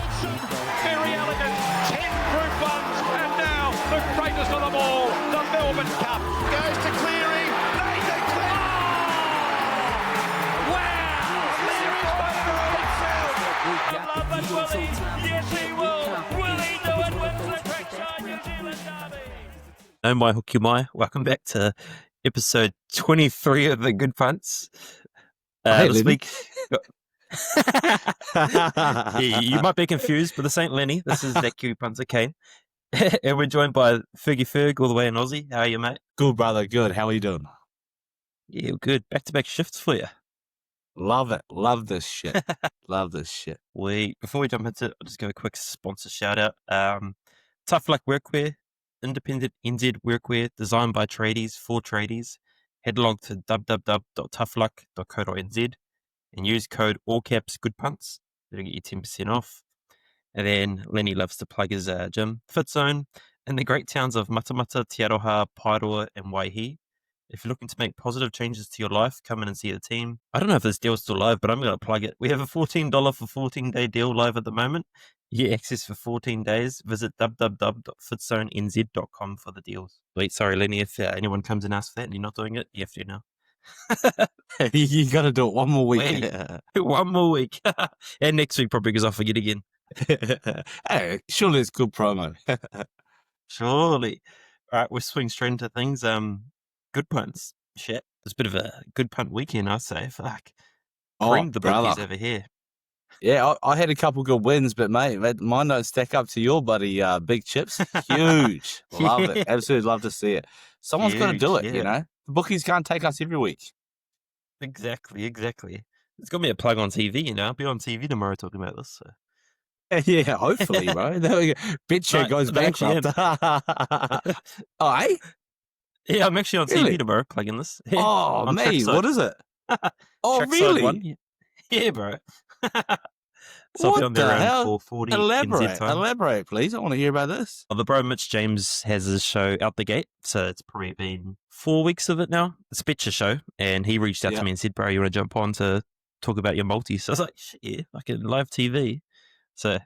Very elegant, 10 group ones, and now the greatest of them all, the Melbourne Cup. Goes to Cleary, they declare. Oh! Wow! Cleary's won it all himself. I love it, Willie. Yes, he will. Will he do it? Wins the Trackside New Zealand Derby. No mai hoki mai. Welcome back to episode 23 of the Good Punts. This week, you might be confused, but this ain't Lenny. This is that Kiwi punter Kane, and we're joined by Ferg all the way in Aussie. How are you, mate? Good, brother. Good. How are you doing? Yeah, good. Back-to-back shifts for you. Love it. Love this shit. Love this shit. Before we jump into it, I'll just give a quick sponsor shout out. Toughluck Workwear, independent NZ workwear designed by tradies for tradies. Head along to www.toughluck.co.nz and use code all caps good punts. That'll get you 10% off. And then Lenny loves to plug his gym, Fitzone, in the great towns of Matamata, Te Aroha, Paeroa, and Waihi. If you're looking to make positive changes to your life, come in and see the team. I don't know if this deal's still live, but I'm going to plug it. We have a $14 for 14-day deal live at the moment. You get access for 14 days. Visit www.fitzonenz.com for the deals. Wait, sorry, Lenny, if anyone comes and asks for that and you're not doing it, you have to now. You got to do it one more week. Wait, one more week. And next week probably because I'll forget again. Hey, surely it's good promo. Surely. All right, we'll swing straight into things. Good punts. Shit. It's a bit of a good punt weekend, I say. Fuck. Bring the bookies over here. Yeah, I had a couple good wins, but mate, mine don't stack up to your buddy big chips. Huge. Love it. Absolutely love to see it. Someone's got to do it, you know? The bookies can't take us every week. Exactly. It's got me a plug on TV, you know. I'll be on TV tomorrow talking about this. So. Yeah, hopefully, bro. There we go. BitShare goes bankrupt. Oh, eh? Yeah, I'm actually on TV tomorrow plugging this. Yeah, oh, mate, what is it? Oh, really? One. Yeah, bro. So what the hell? 4:40 Elaborate, please. I want to hear about this. Well, the bro Mitch James has his show Out the Gate, so it's probably been 4 weeks of it now. It's a picture show, and he reached out to me and said, bro, you want to jump on to talk about your multi? So I was like, shit, yeah, I can live TV. So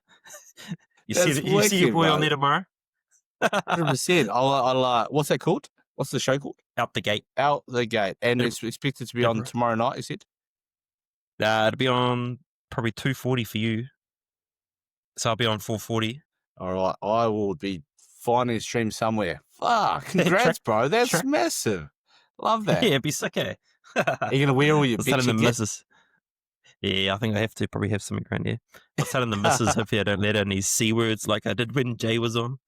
you see your boy on there tomorrow? 100%. I'll what's that called? What's the show called? Out the Gate. Out the Gate. And it's expected to be on tomorrow night, you said? It'll be on probably 2:40 for you. So I'll be on 4:40. All right. I will be finding a stream somewhere. Fuck. Congrats, bro. That's massive. Love that. Yeah, it'd be sick, eh? Are you going to wear all your telling the missus. Yeah, I think I have to probably have something around here. I was telling the missus, hopefully I don't let out any C words like I did when Jay was on.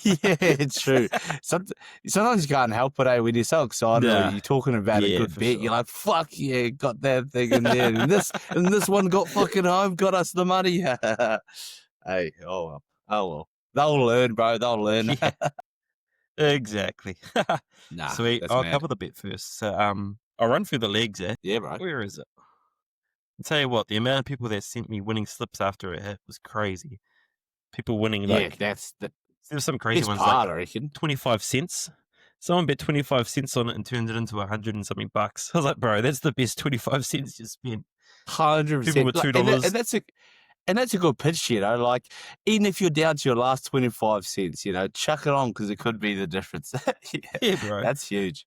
Yeah, it's true. Sometimes you can't help it, when you're so excited or you're talking about a good bit, you're like, fuck yeah, got that thing in there. And this one got fucking home, got us the money. Hey, oh well. They'll learn, bro. They'll learn. Yeah, exactly. Sweet. I'll cover the bit first. So I'll run through the legs, eh? Yeah, bro. Where is it? I'll tell you what, the amount of people that sent me winning slips after it hit was crazy. People winning there's some crazy ones I like reckon. 25 cents. Someone bet 25 cents on it and turned it into 100 and something bucks. I was like, bro, that's the best 25 cents you spent. 100%. People with $2. And that's a good pitch, you know, like, even if you're down to your last 25 cents, you know, chuck it on because it could be the difference. Yeah, bro. That's huge.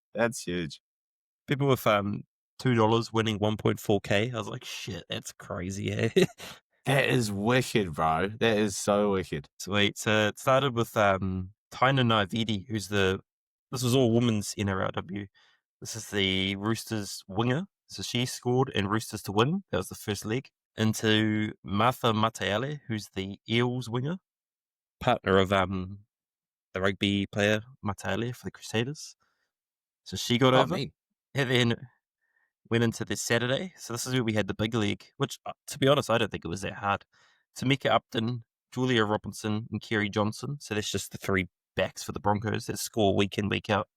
People with $2 winning 1.4K. I was like, shit, that's crazy, eh? That is wicked, bro. That is so wicked. Sweet. So it started with Taina Naividi, this was all women's NRLW. This is the Roosters winger. So she scored and Roosters to win. That was the first leg. Into Martha Mateale, who's the Eels winger, partner of the rugby player Mateale for the Crusaders. So she got over. Me. And then went into this Saturday. So this is where we had the big league, which, to be honest, I don't think it was that hard. Tamika Upton, Julia Robinson, and Kerry Johnson. So that's just the three backs for the Broncos that score week in, week out.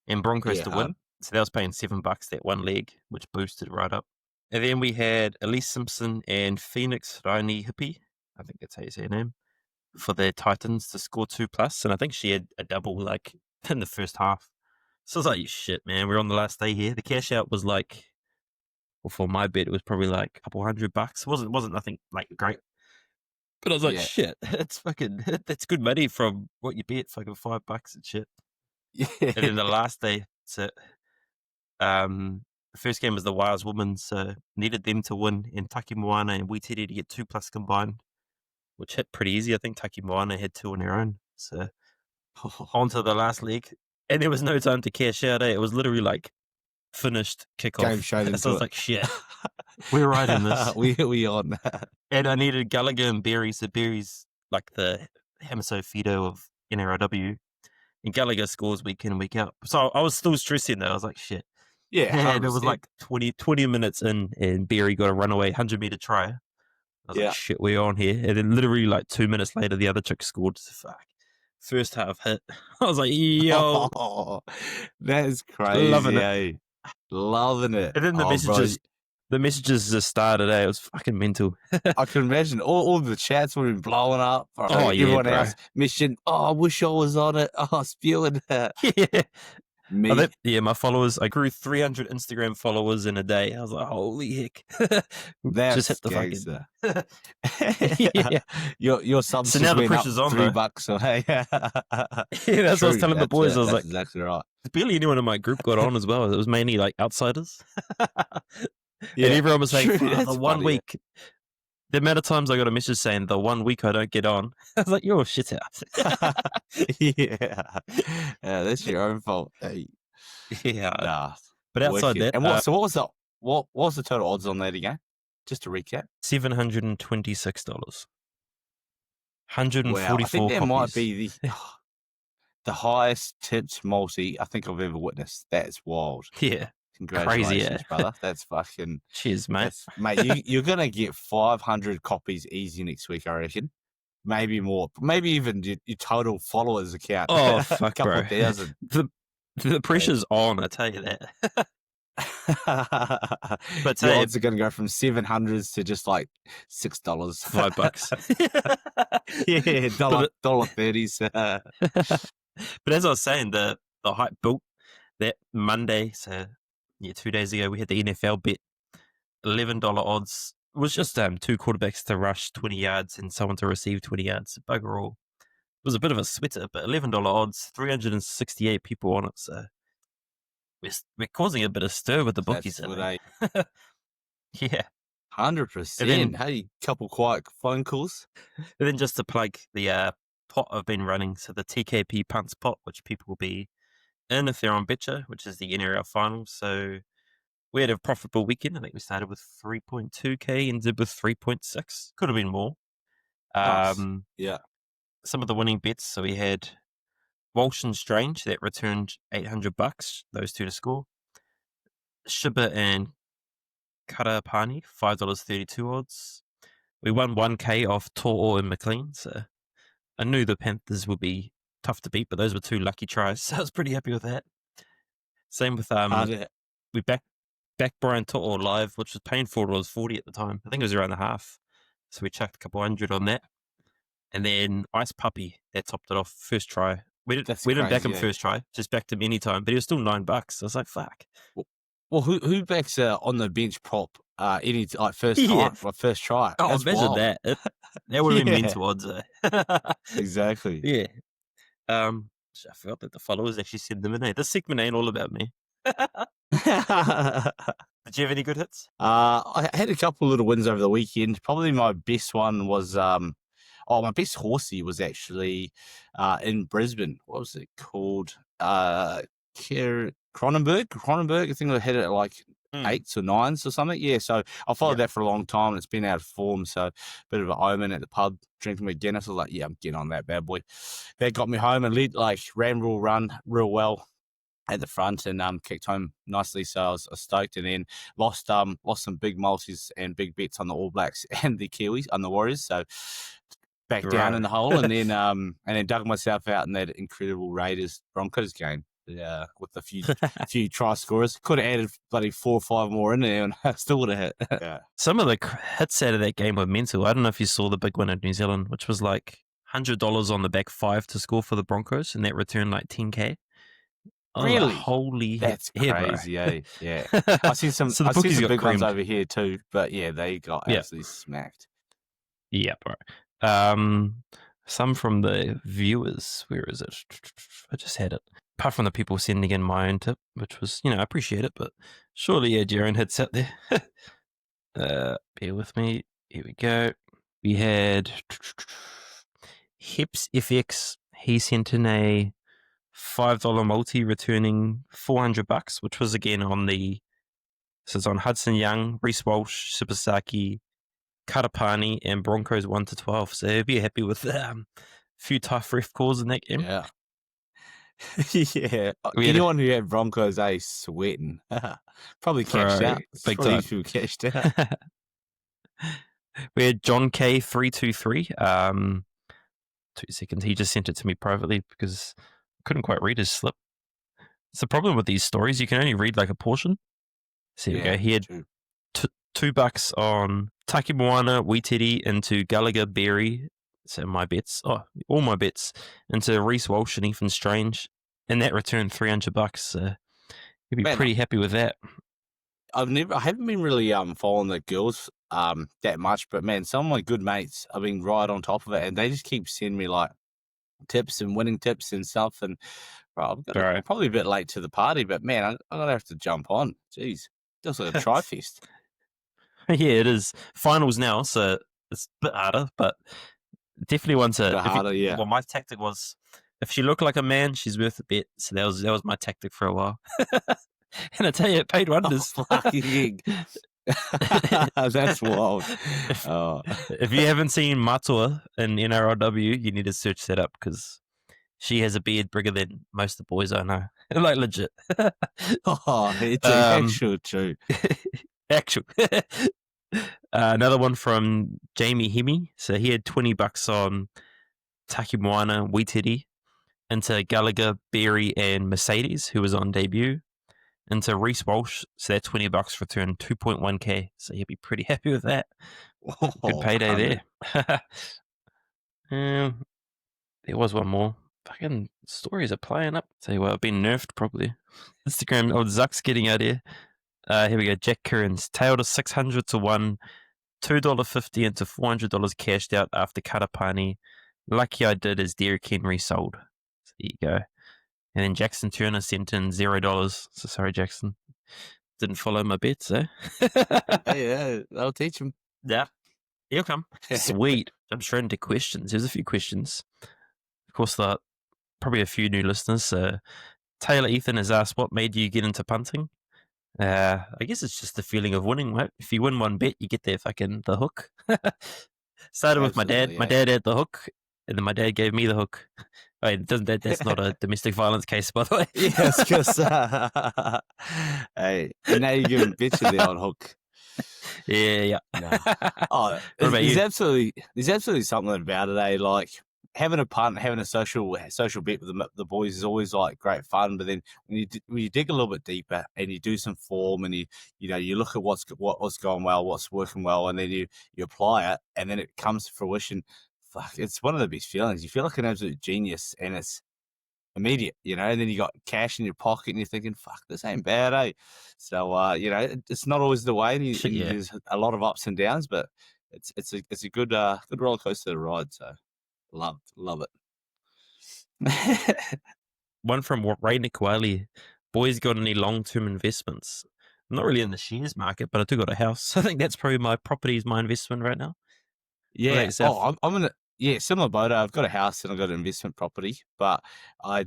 And Broncos to win. So that was paying $7 that one leg, which boosted right up. And then we had Elise Simpson and Phoenix Raini Hippie, I think that's how you say her name, for the Titans to score 2+. And I think she had a double like in the first half. So I was like, shit, man, we're on the last day here. The cash out was like, well, for my bet, it was probably like a couple $100. It wasn't nothing like great. But I was like, shit, it's fucking, that's good money from what you bet, fucking $5 and shit. Yeah. And then the last day, so, the first game was the Wales women, so needed them to win, and Taki Moana and Witiri to get 2+ combined, which hit pretty easy. I think Taki Moana had 2 on her own. So on to the last leg. And there was no time to cash out, eh? It was literally like finished kickoff. Game straight into so I was like, shit, we're right in this. we on. And I needed Gallagher and Berry. So Berry's like the Hamaso Fido of NRLW. And Gallagher scores week in, week out. So I was still stressing though. I was like, shit. Yeah. And it was like 20 minutes in, and Berry got a runaway 100-meter try. I was like, shit, we're on here. And then literally like 2 minutes later, the other chick scored. Fuck. First half hit. I was like, yo. Oh, that is crazy. Loving it. Loving it. And then the messages just started, eh? It was fucking mental. I can imagine all the chats were blowing up. Everyone else mission. Oh, I wish I was on it. Oh, spewing that. Yeah. Me. My followers, I grew 300 Instagram followers in a day. I was like, holy heck. That's just hit the fucking... yeah. Your subs so now the pressure's on, $3. So, hey. Yeah, that's what I was telling the boys. I was like, exactly right. Barely anyone in my group got on as well. It was mainly like outsiders. And everyone was saying, the 1 week... The amount of times I got a message saying the 1 week I don't get on, I was like, you're a shit out. Yeah, that's your own fault. Hey. Yeah. Nah, but outside that, and what was the total odds on that again? Just to recap, $726, 144. Wow, I think that copies. might be the highest tipped multi I think I've ever witnessed. That's wild. Yeah. Congratulations, crazy, brother. That's fucking... Cheers, mate. Mate, you're going to get 500 copies easy next week, I reckon. Maybe more. Maybe even your total followers account. Oh, fuck, a couple bro. thousand. The pressure's on, I tell you that. But the odds are going to go from 700s to just like $6. $5. Yeah, $1.30s. But as I was saying, the hype built that Monday, so... Yeah, 2 days ago, we had the NFL bet. $11 odds. It was just 2 quarterbacks to rush 20 yards and someone to receive 20 yards. Bugger all. It was a bit of a sweater, but $11 odds, 368 people on it. So we're causing a bit of stir with the bookies. Yeah. 100%. Hey, couple quiet phone calls. And then just to plug the pot I've been running, so the TKP punts pot, which people will be in if they're on Betcha, which is the NRL Finals. So we had a profitable weekend. I think we started with 3.2k and did with 3.6. Could have been more. Nice. Yeah. Some of the winning bets. So we had Walsh and Strange that returned $800. Those two to score. Shiba and Karapani, $5.32 odds. We won 1k off To'o and McLean. So I knew the Panthers would be tough to beat, but those were 2 lucky tries, so I was pretty happy with that. Same with we back Brian To'o live, which was paying $4.40 at the time. I think it was around the half, so we chucked a couple hundred on that. And then Ice Puppy, that topped it off first try. We didn't back him first try, just backed him anytime, but he was still $9. I was like, fuck. Well, who backs on the bench prop any first time, first try? Oh, imagine that. That would have been mental odds. Exactly. Yeah. I forgot that the followers actually sent them in. This segment ain't all about me. Did you have any good hits? I had a couple little wins over the weekend. Probably my best one was my best horsey was actually in Brisbane. What was it called? Cronenberg. I think I had it at like 8s or 9s or something. Yeah, so I followed that for a long time. It's been out of form, so a bit of an omen at the pub, drinking with Guinness. I was like, yeah, I'm getting on that bad boy. That got me home and ran real well at the front and kicked home nicely. So I was stoked, and then lost some big multis and big bets on the All Blacks and the Kiwis and the Warriors. So back down in the hole, and then dug myself out in that incredible Raiders Broncos game. Yeah, with a few try scorers. Could have added bloody 4 or 5 more in there and I still would have hit. Yeah. Some of the hits out of that game were mental. I don't know if you saw the big one in New Zealand, which was like $100 on the back 5 to score for the Broncos, and that returned like 10k. Really? Holy That's crazy, eh? Yeah. I see some big ones over here too, but yeah, they got absolutely smacked. Yeah, bro. Some from the viewers. Where is it? I just had it. Apart from the people sending in my own tip, which was, I appreciate it, but surely you had your own hits out there. Bear with me. Here we go. We had Hips FX. He sent in a $5 multi returning $400, which was again on the. This is on Hudson Young, Reece Walsh, Sipasaki, Katapani, and Broncos 1 to 12. So he'd be happy with a few tough ref calls in that game. Yeah. Yeah. Anyone who had Broncos sweating. Probably cashed out. Big Probably time. cashed out. We had John K 323. 2 seconds. He just sent it to me privately because I couldn't quite read his slip. It's the problem with these stories. You can only read like a portion. So here we go. He had $2 on Taki Moana, Witiri into Gallagher, Berry. So my bets. All my bets into Reece Walsh and Ethan Strange. And that returned $300. So you'd be pretty happy with that. I haven't been really following the girls that much, but man, some of my good mates have been right on top of it, and they just keep sending me like tips and winning tips and stuff. And I'm probably a bit late to the party, but man, I'm gonna have to jump on. Jeez, just like a tri-fest. Yeah, it is finals now, so it's a bit harder, but definitely one to. Yeah. Well, my tactic was if she looked like a man, she's worth a bet. So that was my tactic for a while. And I tell you, it paid wonders. That's wild. If you haven't seen Matua in NRLW, you need to search that up because she has a beard bigger than most of the boys I know. Like legit. It's actual true. Actual. Another one from Jamie Hemi. So he had $20 on Taki Moana, Witiri, into Gallagher, Berry, and Mercedes, who was on debut. Into Reece Walsh, so that $20 returned 2.1k. So you'd be pretty happy with that. Good payday there. There was one more. Fucking stories are playing up. Tell you what, I've been nerfed probably. Instagram, Zuck's getting out here. Here we go. Jack Currans tailed a 600 to 1, $2.50 into $400 cashed out after Katapani. Lucky I did as Derrick Henry sold. So there you go. And then Jackson Turner sent in $0. So sorry, Jackson. Didn't follow my bets, eh? Yeah, that'll teach him. Yeah. He'll come. Sweet. I'm straight into questions. There's a few questions. Of course, probably a few new listeners. Taylor Ethan has asked, what made you get into punting? I guess it's just the feeling of winning, right? If you win one bet, you get the hook. Started with my dad. Yeah. My dad had the hook, and then my dad gave me the hook. Wait, that's not a domestic violence case, by the way. Yes, because hey, and now you're giving bitches the old hook. Yeah. No. There's absolutely something about it. Like having a punt, having a social bet with the boys is always like great fun. But then when you dig a little bit deeper and you do some form and you look at what's going well, what's working well, and then you apply it, and then it comes to fruition. Fuck, it's one of the best feelings. You feel like an absolute genius, and it's immediate, and then you got cash in your pocket, and you're thinking, "Fuck, this ain't bad, eh?" So, it's not always the way. There's a lot of ups and downs, but it's a good roller coaster to ride. So, love it. One from Ray Nikwali. Boys got any long-term investments? I'm not really in the shares market, but I do got a house. I think that's probably my property is my investment right now. Yeah. I'm in a similar boat. I've got a house and I've got an investment property, but I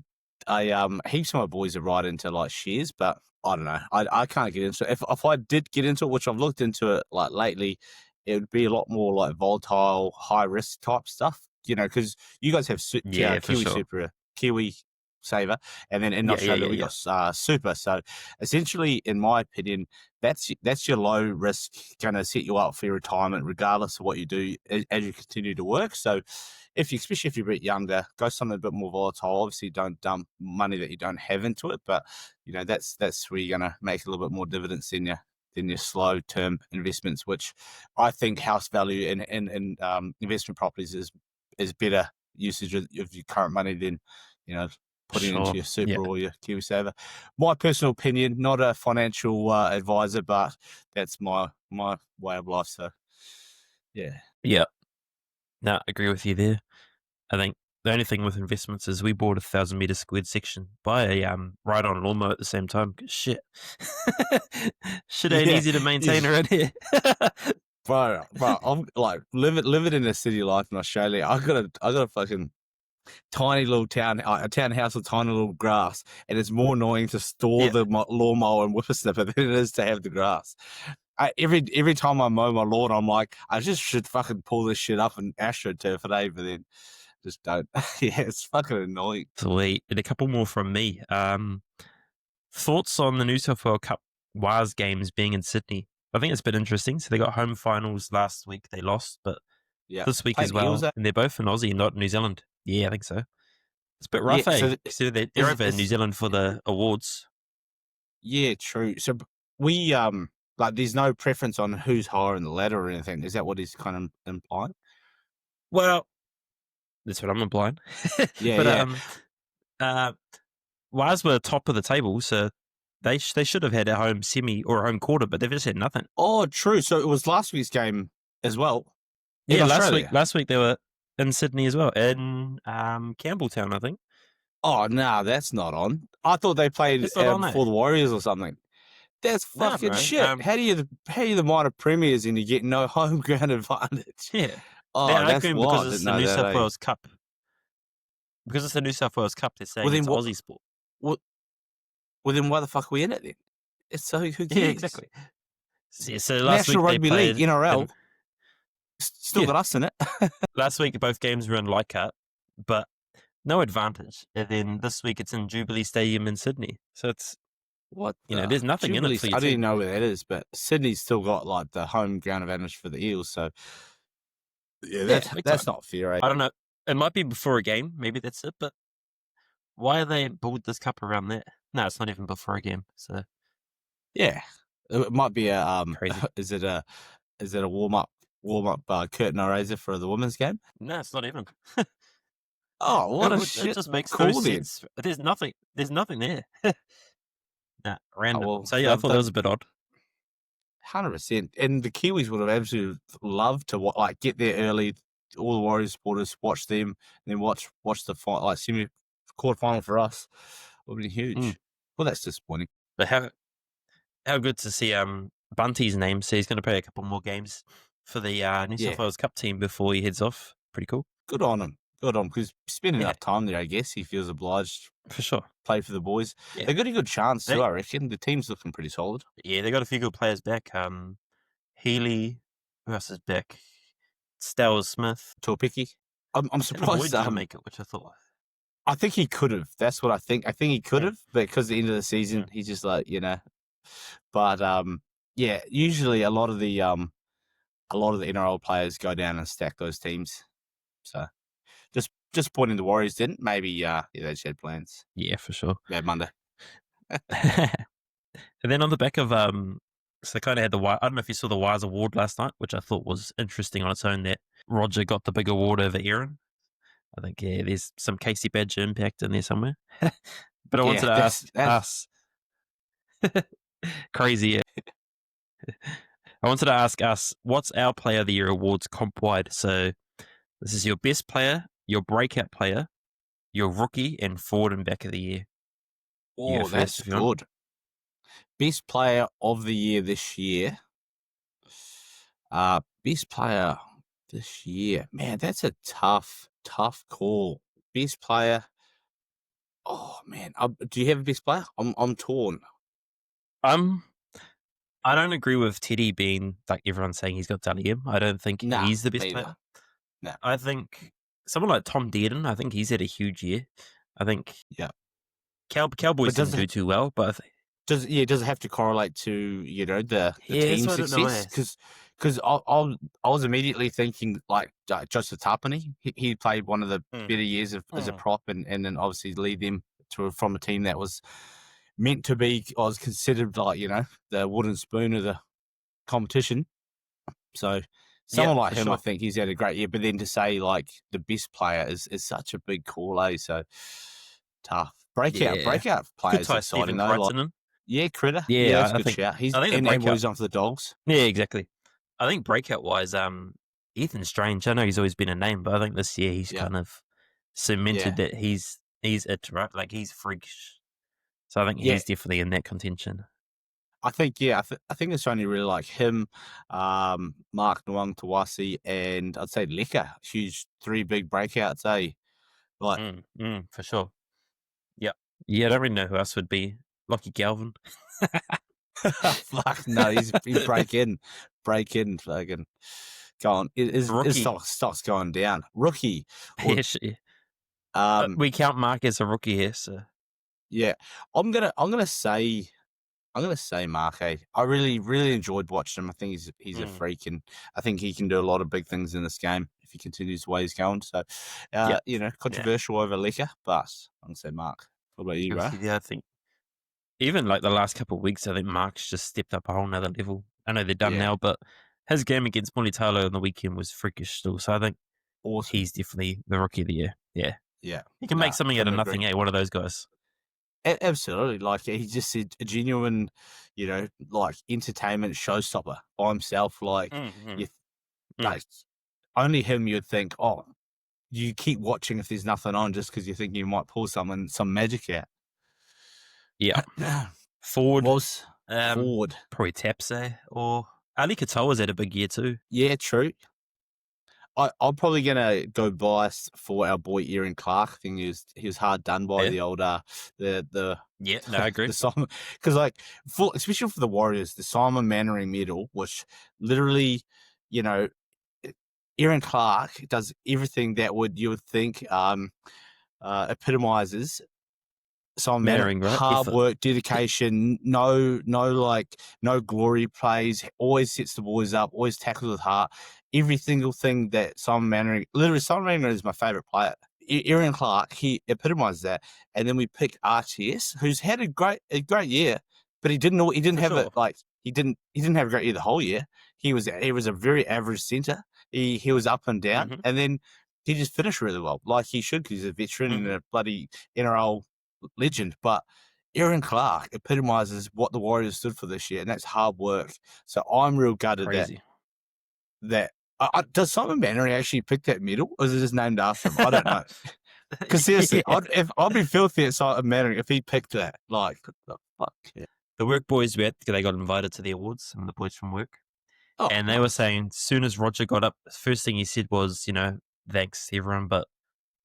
heaps of my boys are right into like shares, but I don't know. I can't get into it. If I did get into it, which I've looked into it like lately, it would be a lot more like volatile, high risk type stuff. Because you guys have Kiwi Super, Kiwi Saver, and then in Australia we got Super. So essentially, in my opinion, that's your low risk, going to set you up for your retirement regardless of what you do as you continue to work. So especially if you're a bit younger, go something a bit more volatile. Obviously don't dump money that you don't have into it, but that's where you're going to make a little bit more dividends than your slow term investments, which I think house value and investment properties is better usage of your current money than putting into your Super or your Kiwi Saver. My personal opinion, not a financial advisor, but that's my way of life. So, yeah. Yeah. No, agree with you there. I think the only thing with investments is we bought a 1,000-meter squared section by a ride-on lawnmower at the same time. 'Cause shit, shit ain't easy to maintain around here. Bro, I'm like living in a city life in Australia. I got a fucking tiny little town, a townhouse with tiny little grass, and it's more annoying to store the lawnmower and whippersnapper than it is to have the grass. Every time I mow my lawn, I'm like, I just should fucking pull this shit up and astroturf it, but then just don't. Yeah, it's fucking annoying. Sweet. And a couple more from me. Thoughts on the New South Wales Cup WAS games being in Sydney? I think it's been interesting. So they got home finals last week. They lost, but this week as well. And they're both in Aussie, not New Zealand. Yeah, I think so. It's a bit rough, So they're over in New Zealand for the awards. Yeah, true. So we like, there's no preference on who's higher in the ladder or anything. Is that what he's kind of implying? Well, that's what I'm implying. WAS were top of the table, so they should have had a home semi or a home quarter, but they've just had nothing. Oh, true. So it was last week's game as well. Yeah, last week they were in Sydney as well, in Campbelltown, I think. Oh, no, that's not on. I thought they played before the Warriors or something. That's fucking shit. How do you the minor premiers and you get no home ground advantage? Yeah. Oh, that's wild. Because it's the New South Wales Cup. Because it's the New South Wales Cup, they're saying it's Aussie sport. Well, then why the fuck are we in it then? It's so who cares? Yeah, exactly. So last National week Rugby League, NRL, still got us in it. Last week both games were in Leichhardt, but no advantage. And then this week it's in Jubilee Stadium in Sydney. So it's there's nothing in it for you. I don't even know where that is, but Sydney's still got like the home ground advantage for the Eels. So that's not fair. Eh? I don't know. It might be before a game. Maybe that's it. But why are they build this cup around there? No, it's not even before a game. So yeah, it might be a crazy. Is it a warm up curtain raiser for the women's game? No, it's not even. Oh, what a shit! It just makes no sense. There's nothing there. Nah, random. So yeah, I thought that was a bit odd. 100%. And the Kiwis would have absolutely loved to get there early. All the Warriors supporters watch them, and then watch the semi quarterfinal for us. Would be huge. Well, that's disappointing. But how good to see Bunty's name. So he's going to play a couple more games for the New South Wales Cup team before he heads off. Pretty cool. Good on him. Good on him, because spending enough time there, I guess he feels obliged. For sure. Play for the boys. Yeah. They got a good chance too, I reckon. The team's looking pretty solid. Yeah, they got a few good players back. Healy, who else is back? Stowers Smith. Torpicki. I'm surprised didn't make it, which I thought. I think he could have. That's what I think. I think he could have, but because at the end of the season, he's just like, But usually a lot of the NRL players go down and stack those teams. So just pointing the Warriors didn't. Maybe they just had plans. Yeah, for sure. Bad Monday. And then on the back of so they kind of had I don't know if you saw the Wise Award last night, which I thought was interesting on its own, that Roger got the big award over Aaron. I think there's some Casey Badger impact in there somewhere. But I wanted to ask us crazy. I wanted to ask us, what's our Player of the Year awards comp wide? So this is your best player, your breakout player, your rookie, and forward and back of the year. Oh, that's good. Best player of the year this year. Best player this year. Man, that's a tough call. Best player. Oh man, do you have a best player? I'm torn. I don't agree with Teddy being like everyone's saying he's got Dally M. I don't think he's the best player. No. I think someone like Tom Dearden, I think he's had a huge year. I think Cowboys didn't do too well, but does it have to correlate to the team success? Because I was immediately thinking like Joseph Tapani. He played one of the better years as a prop, and then obviously lead them from a team that was meant to be, I was considered like the wooden spoon of the competition. So someone like him, I think he's had a great year. But then to say like the best player is such a big call, so tough. Breakout players exciting though. Critter. Yeah, that's a good shout. He's and he's on for the Dogs. Yeah, exactly. I think breakout wise, Ethan Strange, I know he's always been a name, but I think this year he's kind of cemented that he's it, right? Like he's freakish. So I think he's definitely in that contention. I think, I think it's only really like him, Mark Nwang Tawasi, and I'd say Leka. Huge 3 big breakouts, eh? Like, for sure. Yeah, I don't really know who else would be. Lockie Galvin. fuck no, he break in, fucking go on. His stock's going down. Rookie. We count Mark as a rookie here, so yeah. I'm gonna say Mark. I really enjoyed watching him. I think he's a freak, and I think he can do a lot of big things in this game if he continues the way he's going. So, controversial over Leka, but I'm gonna say Mark. What about you, bro? Yeah, I think even like the last couple of weeks, I think Mark's just stepped up a whole nother level. I know they're done now, but his game against Monitalo on the weekend was freakish still. So I think he's definitely the rookie of the year. Yeah. He can make something out of nothing, one of those guys. Absolutely. Like, he's just a genuine, like entertainment showstopper by himself. Like, like only him you'd think, oh, you keep watching if there's nothing on just because you think you might pull some magic out. Yeah. Forward. Forward. Probably Tapse or Ali Katoa's had a big year too. Yeah, true. I'm probably gonna go bias for our boy Aaron Clark. I think he was hard done by the old I agree. The Simon, because especially for the Warriors, the Simon Mannering medal, which literally, Aaron Clark does everything that you would think epitomizes Simon Mannering, right? Hard work, dedication, no glory plays, always sets the boys up, always tackles with heart. Every single thing that Simon Mannering is my favourite player. Aaron Clark, he epitomizes that. And then we pick RTS, who's had a great year, but he didn't have a great year the whole year. He was a very average centre. He was up and down, and then he just finished really well, like he should, because he's a veteran and a bloody NRL legend. But Aaron Clark epitomizes what the Warriors stood for this year, and that's hard work. So I'm real gutted that does Simon Mannering actually pick that medal, or is it just named after him? I don't know. Because seriously, I'd be filthy at Simon Mannering if he picked that. Like, the fuck? Yeah. The work boys they got invited to the awards, and the boys from work, and they were saying as soon as Roger got up, the first thing he said was, thanks everyone, but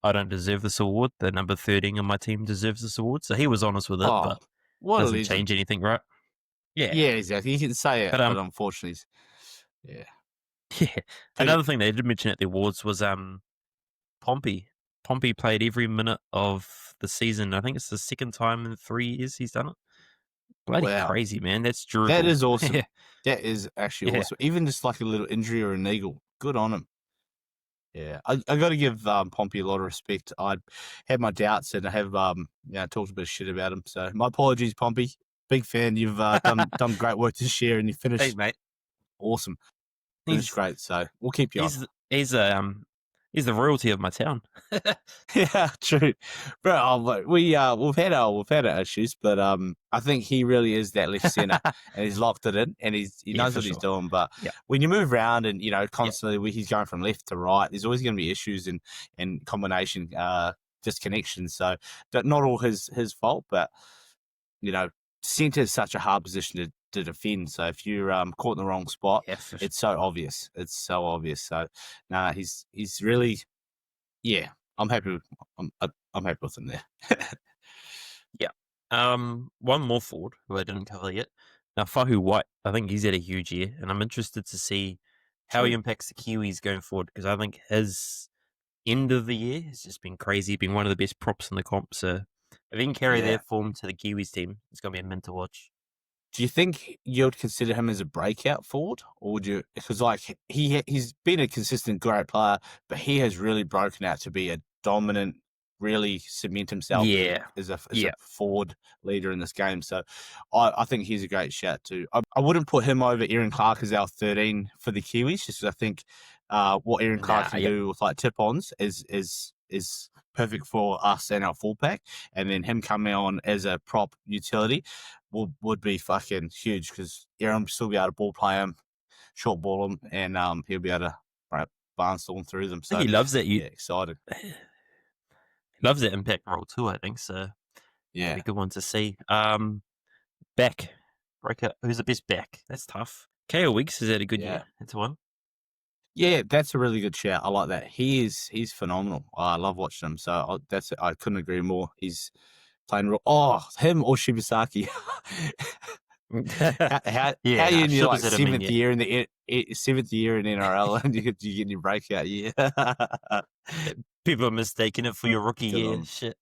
I don't deserve this award. The number 13 on my team deserves this award. So he was honest with it, but doesn't change anything, right? Yeah, exactly. He can say it, but unfortunately, yeah. Another thing they did mention at the awards was Pompey. Pompey played every minute of the season. I think it's the second time in 3 years he's done it. Bloody crazy, man. That's durable. That is awesome. That is actually awesome. Even just like a little injury or an eagle. Good on him. Yeah, I got to give Pompey a lot of respect. I had my doubts, and I have talked a bit of shit about him. So my apologies, Pompey. Big fan. You've done great work this year, and you finished. Hey, mate. Awesome. He's great. So we'll keep you on. He's the royalty of my town. Yeah, true, bro. We've had our issues, but I think he really is that left center, and he's locked it in, and he knows what he's doing. But when you move around and constantly he's going from left to right, there's always going to be issues and combination disconnections. So not all his fault, but center is such a hard position to defend. So if you're caught in the wrong spot, it's so obvious. It's so obvious. So he's really, I'm happy. I'm happy with him there. One more forward who I didn't cover yet. Now Fahu White, I think he's had a huge year, and I'm interested to see how he impacts the Kiwis going forward, because I think his end of the year has just been crazy. Been one of the best props in the comp. So if he can carry that form to the Kiwis team, it's going to be a mint to watch. Do you think you'd consider him as a breakout forward, or would you? Because he's been a consistent great player, but he has really broken out to be a dominant, really cement himself as a forward leader in this game. So I think he's a great shout too. I wouldn't put him over Aaron Clark as our 13 for the Kiwis, just because I think what Aaron Clark can do with like tip-ons is perfect for us and our fullback, and then him coming on as a prop utility would be fucking huge, because Aaron will still be able to ball play him, short ball him, and he'll be able to barnstorm through them. I So think he loves that. yeah, excited. He loves that impact role too, I think. So Yeah, that'd be a good one to see. Back. Breaker. Who's the best back? That's tough. KO Weeks has had a good year. That's one. Yeah, that's a really good shout. I like that. He's phenomenal. I love watching him. So I couldn't agree more. He's playing real. Oh, him or Shibasaki. how you in your like seventh year in the NRL and you get your breakout year? People are mistaking it for your rookie year. Shit.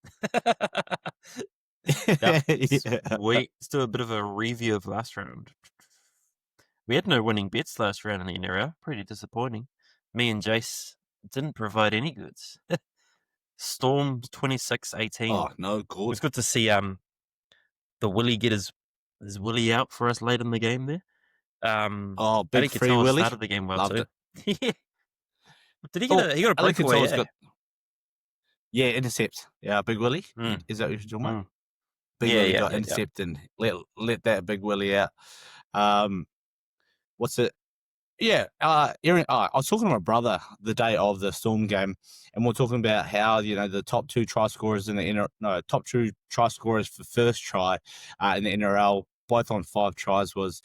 Yeah. Let's do a bit of a review of last round. We had no winning bets last round in the NRL. Pretty disappointing. Me and Jace didn't provide any goods. Storm 26-18. Oh, no good. It was good to see the Willie get his Willie out for us late in the game there. Big free Willie. Started the game well Loved too. it. Did he get he got a breakaway? Yeah, intercept. Yeah, Big Willie. Is that what you're talking about? Big Willie got intercept and let that Big Willie out. What's it? Yeah, Aaron, I was talking to my brother the day of the Storm game, and we're talking about how the top two try scorers in the top two try scorers for first try in the NRL, both on 5 tries, was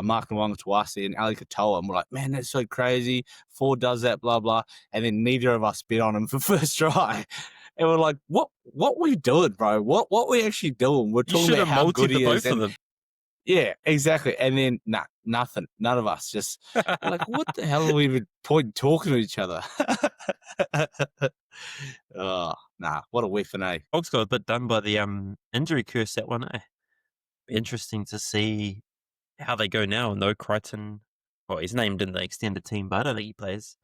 Mark Nwanga-Tuasi and Ali Katoa, and we're like, man, that's so crazy. Ford does that, blah blah, and then neither of us bet on him for first try. And we're like, what we doing, bro? What we actually doing? We're talking about how good he is. Of them. Yeah, exactly. And then nothing. None of us. Just like, what the hell are we even talking to each other? Oh, nah, what a weapon, eh? Folks got a bit done by the injury curse, that one, eh? Interesting to see how they go now. No Crichton. Well, he's named in the extended team, but I don't think he plays.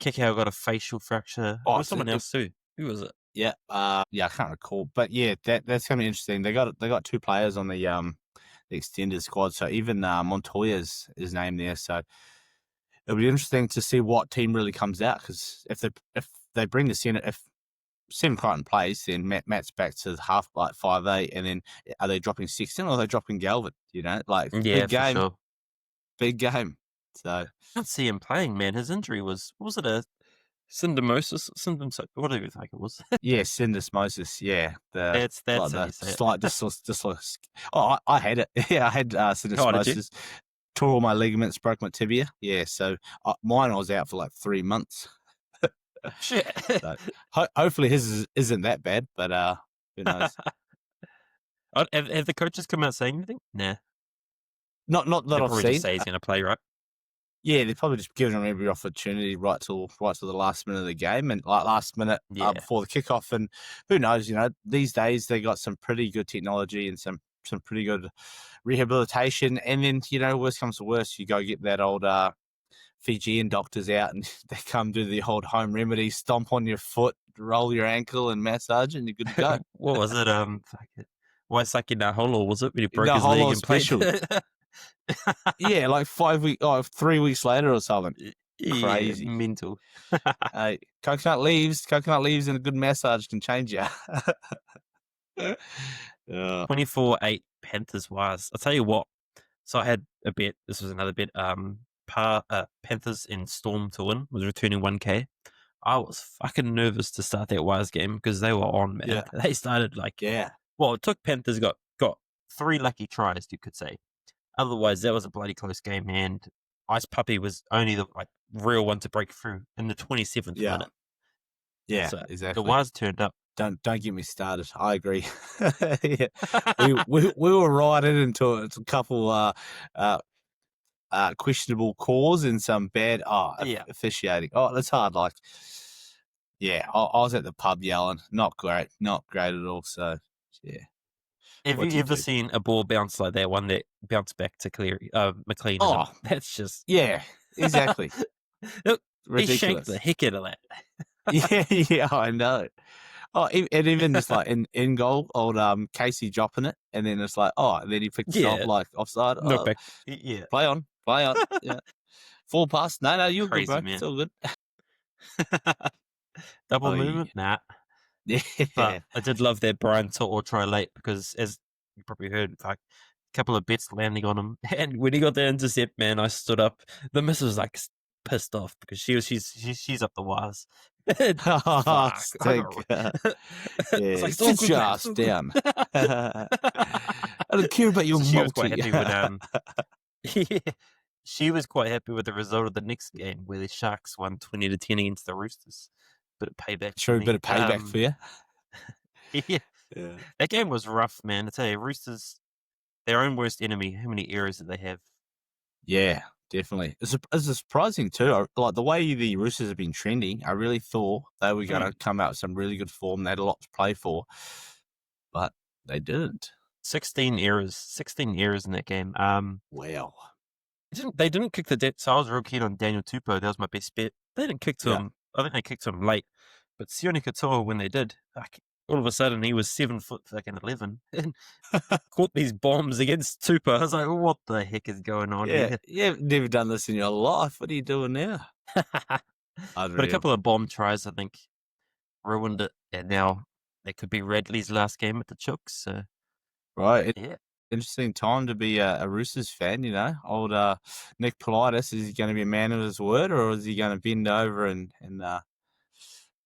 Kikau got a facial fracture. There was someone else too. Who was it? Yeah, I can't recall. But yeah, that's gonna be interesting. They got 2 players on the extended squad, so even Montoya's is named there. So it'll be interesting to see what team really comes out, because if they bring the centre, if Sam Crichton plays, then Matt's back to half, like 5'8", and then are they dropping Sexton or are they dropping Galvin? Big game, sure. Big game. So I can't see him playing, man. His injury was it a syndesmosis? What do you think it was? Yeah, syndesmosis. Yeah, that's like the slight dyslexia. Oh, I had it. Yeah, I had syndesmosis. Tore all my ligaments, broke my tibia. Yeah, so mine I was out for like 3 months. Shit. So, hopefully his isn't that bad, but who knows? Have the coaches come out saying anything? Nah. Not that I've seen. Just say he's going to play, right? Yeah, they're probably just giving him every opportunity right till the last minute of the game, and like last minute before the kickoff. And who knows? These days they got some pretty good technology and some pretty good rehabilitation. And then worst comes to worst, you go get that old Fijian doctors out, and they come do the old home remedy, stomp on your foot, roll your ankle, and massage, and you're good to go. What was it? Waisaki Naholo, was it when he broke his leg and played? Yeah, like 3 weeks later or something. Crazy. Yeah, mental. Coconut leaves and a good massage can change you. 24-8 Panthers wise. I'll tell you what. So I had a bet. This was another bet. Panthers in Storm to win, was returning 1K. I was fucking nervous to start that Wise game because they were on, man. Yeah. They started well, it took Panthers got 3 lucky tries, you could say. Otherwise, that was a bloody close game, and Ice Puppy was only the real one to break through in the 27th minute. Yeah, so exactly. The Wise turned up. Don't get me started. I agree. we were right into a couple questionable calls and some bad officiating. Oh, that's hard. I was at the pub yelling. Not great at all. So yeah. Have you ever seen a ball bounce like that one that bounced back to McLean? Oh, that's just exactly. He shanked the heck out of that. yeah, I know. Oh, and even just like in goal, old Casey dropping it, and then it's like, and then he picked it up like offside. No back. Yeah, play on. Yeah, full pass. No, you're crazy, good, bro. Man. It's all good. Double movement, nah. Yeah, but I did love that Brian To'o try late because, as you probably heard, a couple of bets landing on him, and when he got the intercept, man, I stood up. The miss was like pissed off because she's up the wires. Oh, Fuck. stinker. Yeah. Yeah, It's all sit good, your mate, ass it's all good. down. I don't care about your So she was quite multi. happy when she was quite happy with the result of the next game where the Sharks won 20-10 against the Roosters. Bit of payback. True, for me. bit of payback for you. Yeah. Yeah. That game was rough, man. I tell you, Roosters, their own worst enemy. How many errors did they have? Yeah, definitely. It's surprising too. Like the way the Roosters have been trending, I really thought they were going to come out with some really good form. They had a lot to play for, but they didn't. 16 errors in that game. Wow. They didn't kick the debt. So I was real keen on Daniel Tupou. That was my best bet. They didn't kick to him. I think they kicked to him late. But Sione Katoa, when they did, all of a sudden he was 7 foot fucking 11 and caught these bombs against Tupou. I was like, what the heck is going on here? You've never done this in your life. What are you doing now? But a couple of bomb tries, I think, ruined it. And now it could be Radley's last game at the Chooks. So. Right. Yeah. Interesting time to be a Roosters fan, you know. Old Nick Politis, is he going to be a man of his word, or is he going to bend over and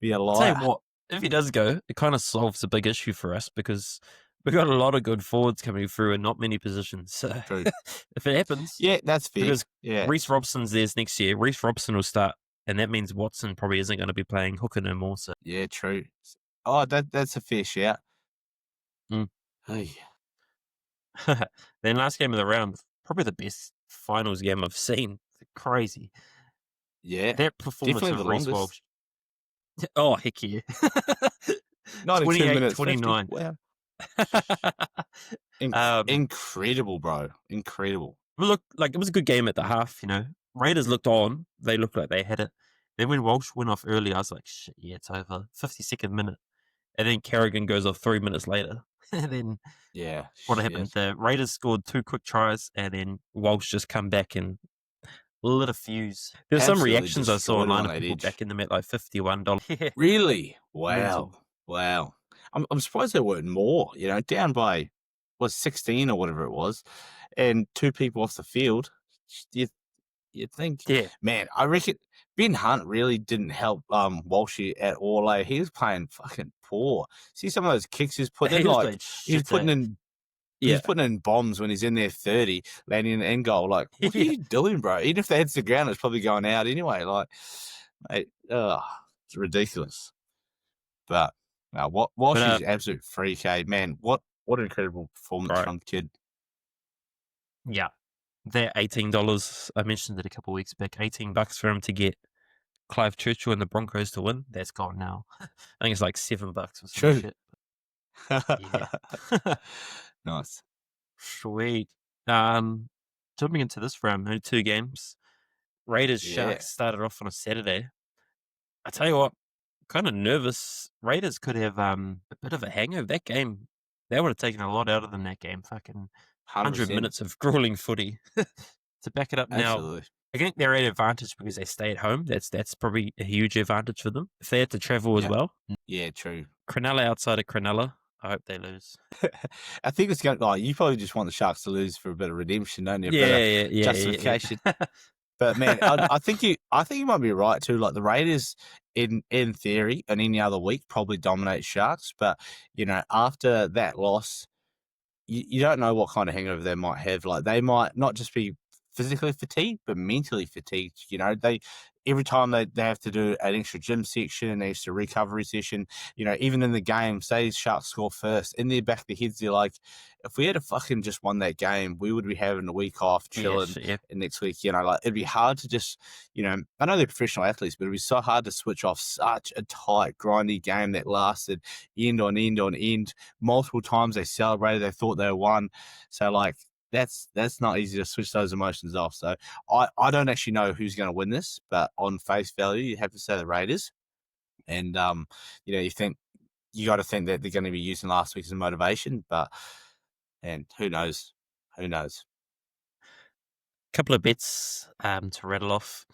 be a liar? Tell you what, if he does go, it kind of solves a big issue for us because we've got a lot of good forwards coming through and not many positions. So if it happens, yeah, that's fair. Because yeah. Reece Robson's there next year. Reece Robson will start, and that means Watson probably isn't going to be playing hooker no more. So yeah, true. Oh, that's a fair shout. Hey. Then last game of the round, probably the best finals game I've seen. Crazy. Yeah. That performance of Reece Walsh. Oh, heck yeah. 92 minutes, 29. 50. Wow. Incredible, bro. Incredible. Look, like it was a good game at the half, you know. Raiders looked on. They looked like they had it. Then when Walsh went off early, I was like, shit, yeah, it's over. 52nd minute. And then Carrigan goes off 3 minutes later. And then what happened? The Raiders scored 2 quick tries, and then Walsh just come back and lit a fuse. There's some reactions I saw online of people backing them at like $51. Really? Wow. Wow. I'm surprised there weren't more, you know, down by 16 or whatever it was, and 2 people off the field. You'd think, man, I reckon Ben Hunt really didn't help Walshy at all. He was playing fucking poor. See some of those kicks he's putting in, like he's putting in bombs when he's in there 30, landing in the end goal. Like, what are you doing, bro? Even if they hits the ground, it's probably going out anyway. Like, mate, it's ridiculous. But Walshy's absolute freak, man. What an incredible performance from the kid. Yeah. That $18, I mentioned it a couple of weeks back, $18 for him to get Clive Churchill and the Broncos to win. That's gone now. I think it's like $7 or some shit. Yeah. Nice. Sweet. Jumping into this round, only 2 games. Raiders Sharks started off on a Saturday. I tell you what, kind of nervous. Raiders could have a bit of a hangover. That game, they would have taken a lot out of them that game. Fucking 100 minutes of grueling footy to back it up now. I think they're at advantage because they stay at home. That's probably a huge advantage for them. If they had to travel as well. Yeah, true. Cronulla outside of Cronulla, I hope they lose. I think it's going. You probably just want the Sharks to lose for a bit of redemption, don't you? Justification. But man, I think you might be right too. Like the Raiders, in theory, and any other week, probably dominate Sharks. But you know, after that loss, you don't know what kind of hangover they might have. Like they might not just be physically fatigued, but mentally fatigued. You know, every time they have to do an extra gym section, an extra recovery session, you know, even in the game, say Sharks score first, in their back of their heads, they're like, if we had fucking just won that game, we would be having a week off, chilling, and next week, you know, like it'd be hard to just, you know, I know they're professional athletes, but it'd be so hard to switch off such a tight, grindy game that lasted end on end on end. Multiple times they celebrated, they thought they won. So like, that's not easy to switch those emotions off. So I don't actually know who's going to win this, but on face value, you have to say the Raiders. And you know, you got to think that they're going to be using last week as motivation, and who knows? Who knows? Couple of bets to rattle off.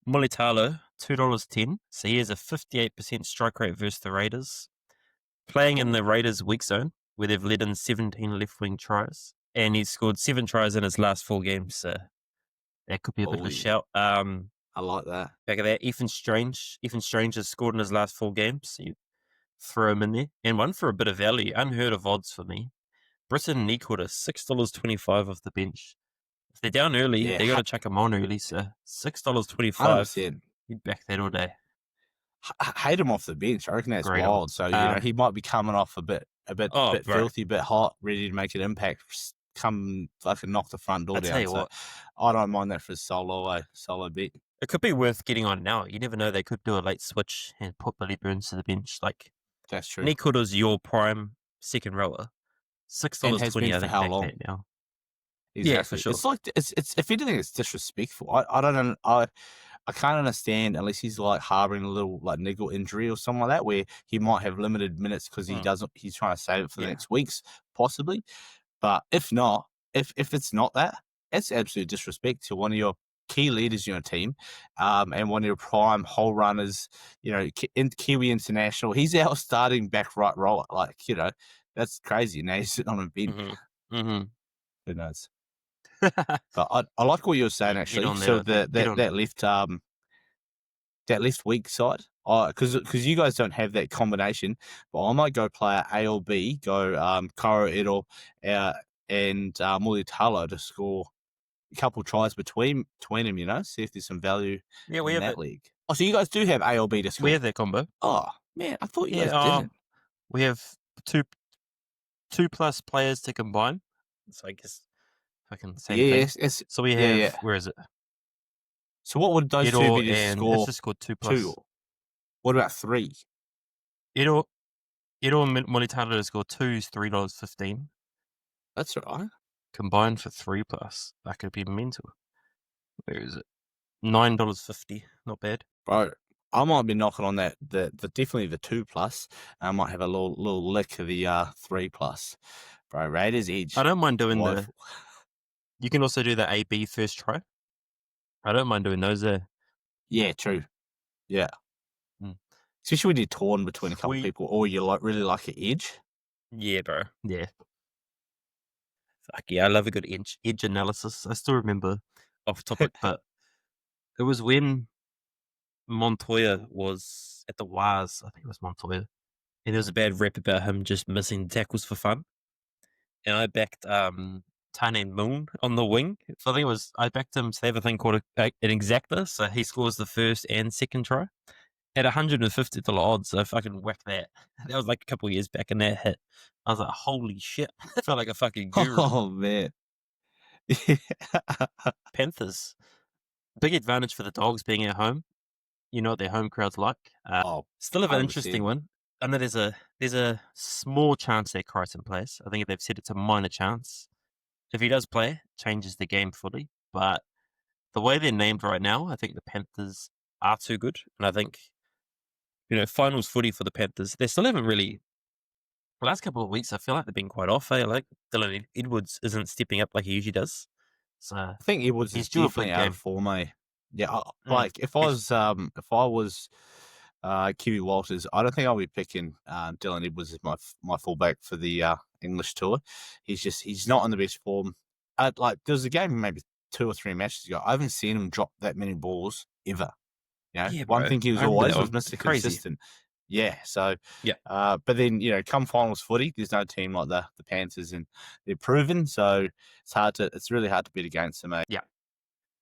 Mulitalo, $2.10. So he has a 58% strike rate versus the Raiders. Playing in the Raiders' weak zone, where they've led in 17 left-wing tries. And he's scored 7 tries in his last 4 games, so that could be a bit of a shout. I like that. Back of that, Ethan Strange. Ethan Strange has scored in his last 4 games, so you throw him in there. And one for a bit of value, unheard of odds for me. Britain and Ecuador, $6.25 off the bench. If they're down early, Yeah, they got to chuck them on early. So $6.25, 100%. you'd back that all day. Hate him off the bench. I reckon that's Great wild. odds. So he might be coming off a bit filthy, a bit hot, ready to make an impact. Come fucking knock the front door down. So I don't mind that for a solo bet. It could be worth getting on now. You never know; they could do a late switch and put Billy Burns to the bench. Like that's true. Ecuador's your prime second rower. $6.20. I think how long? now. Exactly. Yeah, for sure. It's like it's if anything, it's disrespectful. I don't I can't understand unless he's like harboring a little like niggle injury or something like that, where he might have limited minutes because he's trying to save it for the next weeks, possibly. But if not, if it's not that, it's absolute disrespect to one of your key leaders in your team, and one of your prime whole runners. In Kiwi International, he's our starting back right rower. Like that's crazy. Now he's sitting on a bench. Mm-hmm. Who knows? But I like what you were saying actually. So that left weak side, because you guys don't have that combination, but I might go player A or B, go Karo Edo and Mulitalo to score a couple tries between them. See if there's some value in that league. Oh, so you guys do have A or B to score? We have that combo. Oh man, I thought you guys didn't. We have two plus players to combine. So I guess fucking same thing. Yes. So we have where is it? So what would those two be to score? It's just scored 2 plus. 2. What about 3? Edo and Molitano to score 2 is $3.15. That's right. Combined for 3 plus. That could be mental. Where is it? $9.50. Not bad. Bro, I might be knocking on that. The definitely the 2 plus. I might have a little lick of the 3 plus. Bro, Raiders edge. I don't mind doing You can also do the AB first try. I don't mind doing those there. Yeah, true. Yeah. Especially when you're torn between a couple of people, or you really like an edge. Yeah, bro. Yeah. Fuck yeah, I love a good edge analysis. I still remember off topic, but it was when Montoya was at the Wires. I think it was Montoya. And there was a bad rep about him just missing tackles for fun. And I backed Tane Moon on the wing. So I think I backed him to have a thing called an exacta. So he scores the first and second try at $150 odds. So if I can whack that, that was like a couple of years back, and that hit. I was like, holy shit. I felt like a fucking guru. Oh, man. Panthers. Big advantage for the Dogs being at home. You know what their home crowd's like. Still have an interesting one. I know there's a small chance that Crichton plays. I think they've said it's a minor chance. If he does play, changes the game fully. But the way they're named right now, I think the Panthers are too good. And I think, finals footy for the Panthers, they still haven't really. The last couple of weeks, I feel like they've been quite off. Like Dylan Edwards isn't stepping up like he usually does. So I think Edwards is definitely out of form. Yeah, like if I was Kiwi Walters, I don't think I'll be picking Dylan Edwards as my fullback for the English tour. He's not in the best form. There was a game maybe 2 or 3 matches ago. I haven't seen him drop that many balls ever. One thing he was always was Mr. Consistent. Yeah, so but then come finals footy, there's no team like the Panthers, and they're proven. So it's really hard to bet against them. Yeah.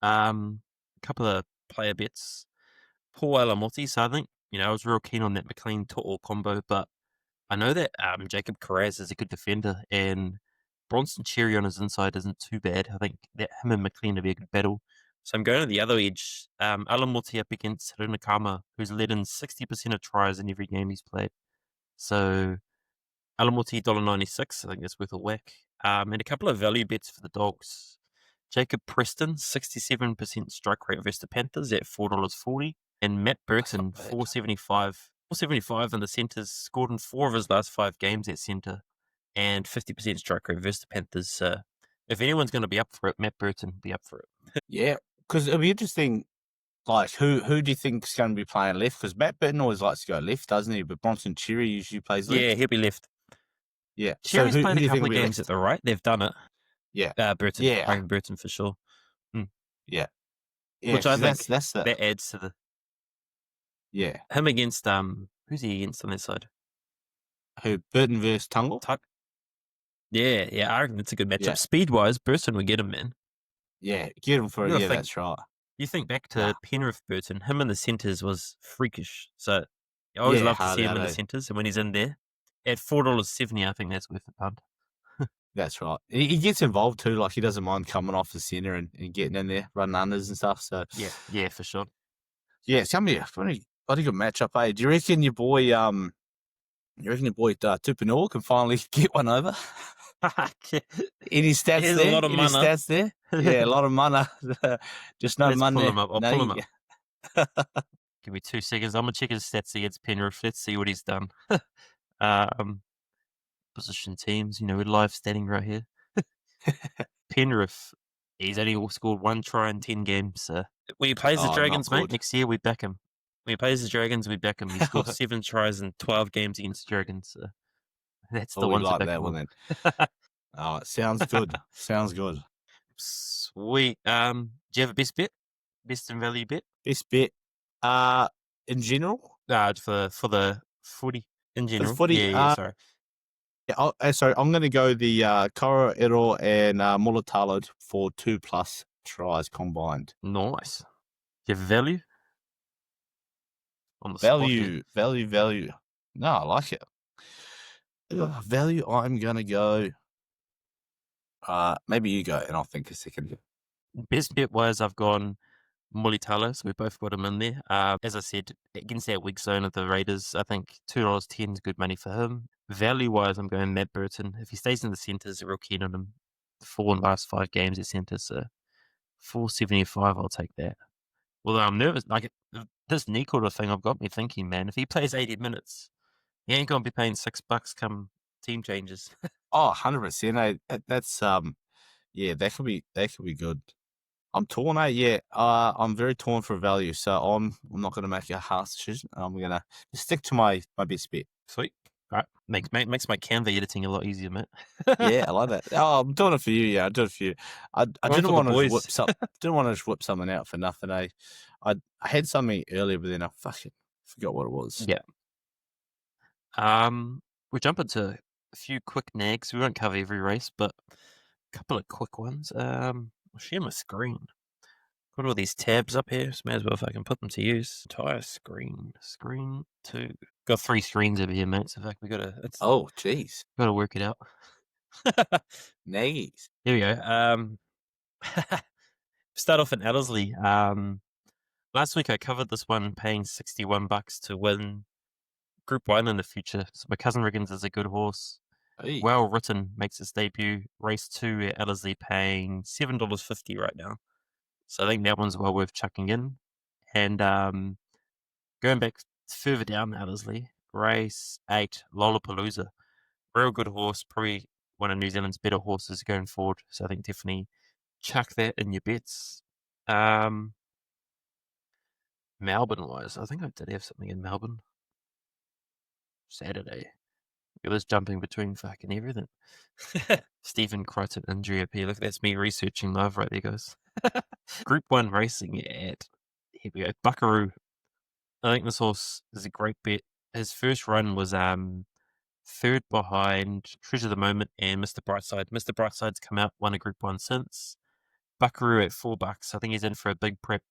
A couple of player bets. Paul Alamotti. So I think I was real keen on that McLean To'o combo, but I know that Jacob Carraz is a good defender, and Bronson Cherry on his inside isn't too bad. I think that him and McLean will be a good battle. So I'm going to the other edge. Alamotti up against Runakama, who's led in 60% of tries in every game he's played. So Alamotti $1.96. I think that's worth a whack. And a couple of value bets for the Dogs. Jacob Preston, 67% strike rate versus the Panthers at $4.40. And Matt Burton, $4.75. $4.75 in the centres, scored in 4 of his last 5 games at centre, and 50% strike rate versus the Panthers. So if anyone's going to be up for it, Matt Burton will be up for it. Yeah, because it'll be interesting. Like, who do you think is going to be playing left? Because Matt Burton always likes to go left, doesn't he? But Bronson Cherry usually plays left. Yeah, he'll be left. Yeah. Cherry's played a couple of games at the right. They've done it. Yeah. Burton. Yeah. Burton for sure. Yeah. Yeah, which I think that's the that adds to the him against who's he against on that side? Who, Burton versus Tungle? Yeah, I reckon it's a good matchup. Yeah. Speed wise, Burton would get him, man. Yeah, get him for that's right. You think back to Penrith Burton, him in the centres was freakish. So I always love to see him in the centres, and when he's in there at $4.70, I think that's worth the punt. That's right. He gets involved too, like he doesn't mind coming off the centre and getting in there, running unders and stuff. So yeah, for sure. Yeah, it's gonna be a bloody good matchup, eh? Do you reckon your boy Tupanua can finally get one over? Any stats There's there? a lot of Any mana. stats there? Yeah, a lot of mana. Just no Let's money. pull him up. I'll pull him up. Give me 2 seconds. I'm gonna check his stats against Penrith. Let's see what he's done. Position teams, we're live standing right here. Penrith, he's only scored 1 try in 10 games. When he plays the Dragons, mate, next year we back him. When he plays the Dragons, we back him. He scored 7 tries in 12 games against the Dragons. That's the one to back him on. Oh, it sounds good. Sounds good. Sweet. Do you have a best bet? Best and value bet? Best bet. In general? For the footy in general. For the footy, yeah, sorry. Yeah, sorry, I'm going to go the Koro Ero and Mulatalo for 2+ tries combined. Nice. Do you have value? On the Value. No, I like it. Value, I'm going to go. Maybe you go, and I'll think a second. Best bet wise, I've gone Mulitalo, so we both got him in there. As I said, against that weak zone of the Raiders, I think $2.10 is good money for him. Value-wise, I'm going Matt Burton. If he stays in the centres, real keen on him. 4 in the last 5 games at centre, so $4.75, I'll take that. Although I'm nervous, like this knee quarter thing, I've got me thinking, man, if he plays 80 minutes, he ain't going to be paying $6 come team changes. Oh, 100%. That's that could be good. I'm torn, Yeah, I'm very torn for value, so I'm not going to make a harsh decision. I'm going to stick to my best bet. Sweet. All right. Makes my Canva editing a lot easier, mate. Yeah, I like that. Oh, I'm doing it for you. Yeah, I'm doing it for you. I didn't want to whip something out for nothing. I had something earlier, but then I fucking forgot what it was. Yeah. We'll jump into a few quick nags. We won't cover every race, but a couple of quick ones. I'll share my screen. Got all these tabs up here, so may as well if I can put them to use. Entire screen 2. Got 3 screens over here, mate. So in fact, we gotta. Oh, jeez. Gotta work it out. Naggies. Here we go. Start off in Ellerslie. Last week I covered this one, paying $61 to win Group 1 in the future. So my cousin reckons is a good horse. Hey. Well written, makes its debut. Race 2 at Ellerslie, paying $7.50 right now. So I think that one's well worth chucking in. And going back further down Ellerslie, race 8, Lollapalooza. Real good horse, probably one of New Zealand's better horses going forward. So I think definitely chuck that in your bets. Melbourne-wise, I think I did have something in Melbourne. Saturday. Look at this jumping between fucking everything. Stephen Crichton injury appeal. Look, that's me researching live right there, guys. Group 1 racing at, here we go, Buckaroo. I think this horse is a great bet. His first run was third behind Treasure of the Moment and Mr. Brightside. Mr. Brightside's come out, won a Group 1 since. Buckaroo at $4. I think he's in for a big prep.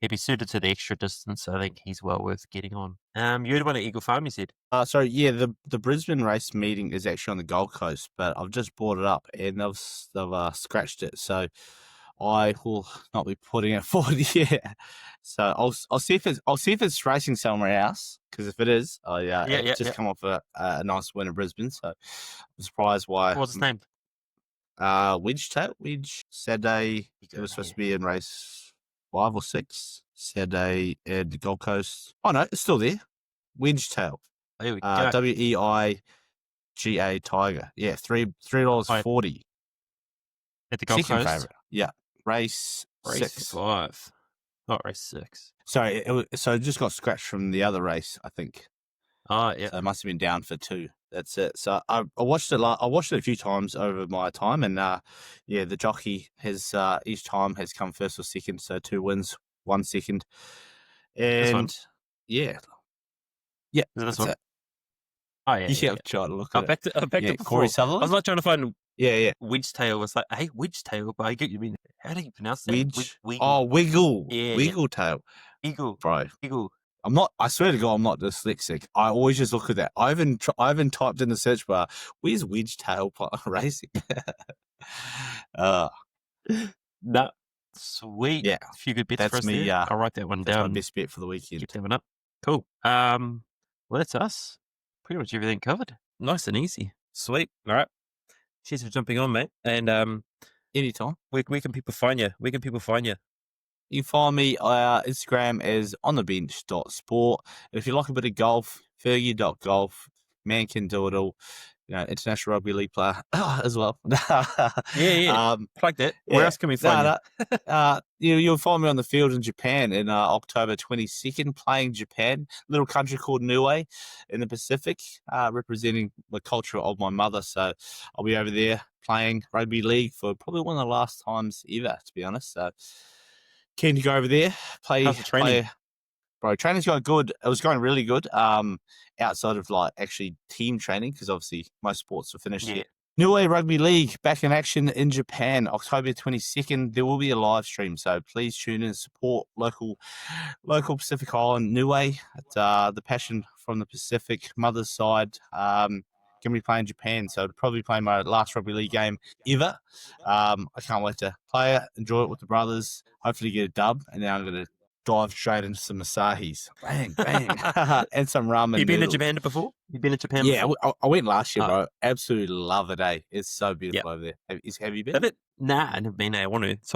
He'd be suited to the extra distance, so I think he's well worth getting on. You had one at Eagle Farm, you said? Sorry, yeah, the Brisbane race meeting is actually on the Gold Coast, but I've just brought it up and they've scratched it, so I will not be putting it forward yet. So I'll see if it's racing somewhere else, because if it is, come off a nice win in Brisbane, so I'm surprised why. What's his name? Wedge Saturday. It was supposed to be in race 5 or 6 Saturday at the Gold Coast. Oh no, it's still there. Wedgetail. There we go. WEIGA Tiger. Yeah, $3.40 at the Gold Second Coast. Favorite. Yeah, race 6. 5. Not race 6. Sorry, so it just got scratched from the other race, I think. Oh, yeah. So it must have been down for 2. That's it. So I watched it. I watched it a few times over my time, and the jockey has each time has come first or second. So 2 wins, 1 second, This one? and yeah, Is it this one? it. Oh, yeah. You yeah, have tried to look I at it. backed it Yeah, before. Corey I Sutherland. was like trying to find Yeah. Wedgetail. Was like, hey, Wedgetail, but I get you mean. How do you pronounce that? Wedge. Wiggle. Oh, wiggle. Yeah, Wiggle tail, Eagle. bro. Eagle. I'm not. I swear to God, I'm not dyslexic. I always just look at that. I even typed in the search bar, "Where's Wedgetail racing?" No. Sweet. Yeah, A few good bets that's for us me. there. I'll write that one That's my down. best bet for the weekend. Keep that one up. Cool. Well, that's us. Pretty much everything covered. Nice and easy. Sweet. All right. Cheers for jumping on, mate. And Anytime. where can people find you? Where can people find you? You can find me Instagram as onthebench.sport. And if you like a bit of golf, Fergie.golf. Man can do it all. International rugby league player as well. Yeah. Plug that. Where else can we find you? You'll find me on the field in Japan in October 22nd, playing Japan, little country called Niue in the Pacific, representing the culture of my mother. So I'll be over there playing rugby league for probably one of the last times ever, to be honest. So keen to go over there, play. How's the training? Bro, training's going good. It was going really good. Outside of actually team training, because obviously most sports are finished. Yeah. Niue Rugby League back in action in Japan, October 22nd. There will be a live stream, so please tune in and support local Pacific Island Niue. It's the passion from the Pacific mother's side. Going to be playing Japan, so I'll probably play my last rugby league game ever. I can't wait to play it, enjoy it with the brothers, hopefully get a dub, and then I'm going to dive straight into some Asahis. Bang, bang. And some ramen. You been noodles. to Japan before? You been to Japan Yeah, before? I went last year, bro. Absolutely love it, eh? It's so beautiful Yep. over there. Have you been? Have it? Nah, I never been there. I want to. It's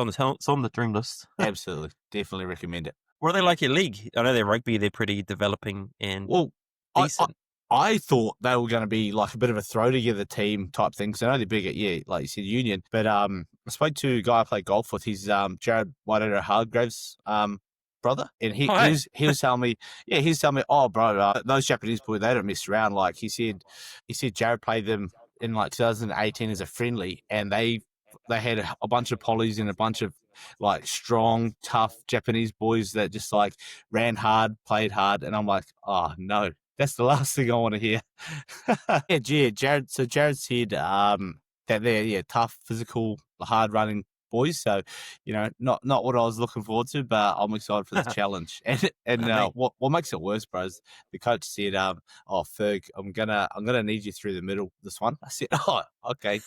on the dream list. Absolutely. Definitely recommend it. What are they like your league? I know they're rugby. They're pretty developing and Well, decent. I thought they were going to be like a bit of a throw together team type thing. So I know they're big at, like you said, Union. But I spoke to a guy I play golf with. He's Jared Whitehead Hargraves' brother, and he was telling me, oh, bro, those Japanese boys, they don't mess around. Like he said Jared played them in like 2018 as a friendly, and they had a bunch of polys and a bunch of like strong, tough Japanese boys that just like ran hard, played hard, and I'm like, oh no, that's the last thing I want to hear. Jared. So Jared said that they're tough, physical, hard running boys. So, not what I was looking forward to, but I'm excited for the challenge. And what makes it worse, bro, is the coach said, "Oh, Ferg, I'm gonna need you through the middle this one." I said, "Oh, okay."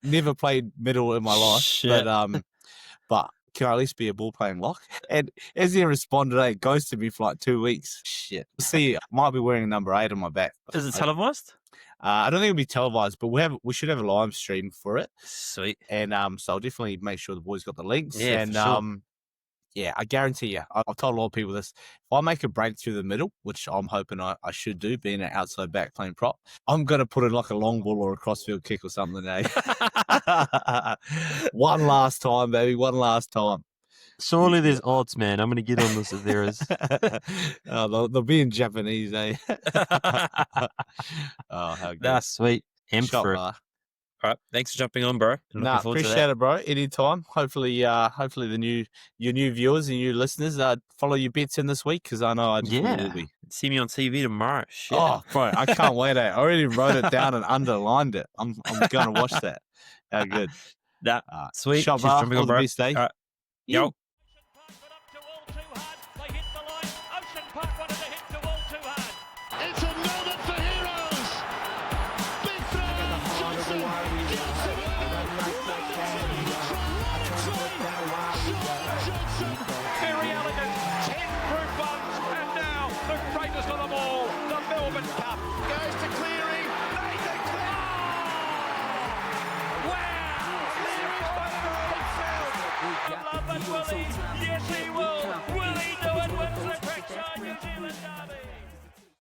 Never played middle in my life, Shit. but can I at least be a ball playing lock? And as he responded, he ghosted me for like 2 weeks. Shit. See, I might be wearing number 8 on my back. Is it televised? I don't think it'll be televised, but we should have a live stream for it. Sweet. And so I'll definitely make sure the boys got the links. Yeah, and for sure. yeah, I guarantee you, I've told a lot of people this. If I make a break through the middle, which I'm hoping I should do, being an outside back playing prop, I'm going to put in like a long ball or a crossfield kick or something, eh? One last time, baby. One last time. Surely there's odds, man. I'm going to get on this if there is. They'll be in Japanese, eh? Oh, how good. That's sweet. Amped Shot for it. bar. All right. Thanks for jumping on, bro. Nah, appreciate it, bro. Anytime. Hopefully your new viewers and new listeners follow your bets in this week, because I know I just will be. See me on TV tomorrow. Shit. Oh, bro, I can't wait. I already wrote it down and underlined it. I'm going to watch that. How good. Nah, sweet. Shot Cheers bar. for jumping All on, the bro. best, eh? All right. Yo. It's a moment for heroes. Big throw. Johnson gets it Johnson. Very elegant. 10 group ones. And now the greatest of them all. The Melbourne Cup goes to clear.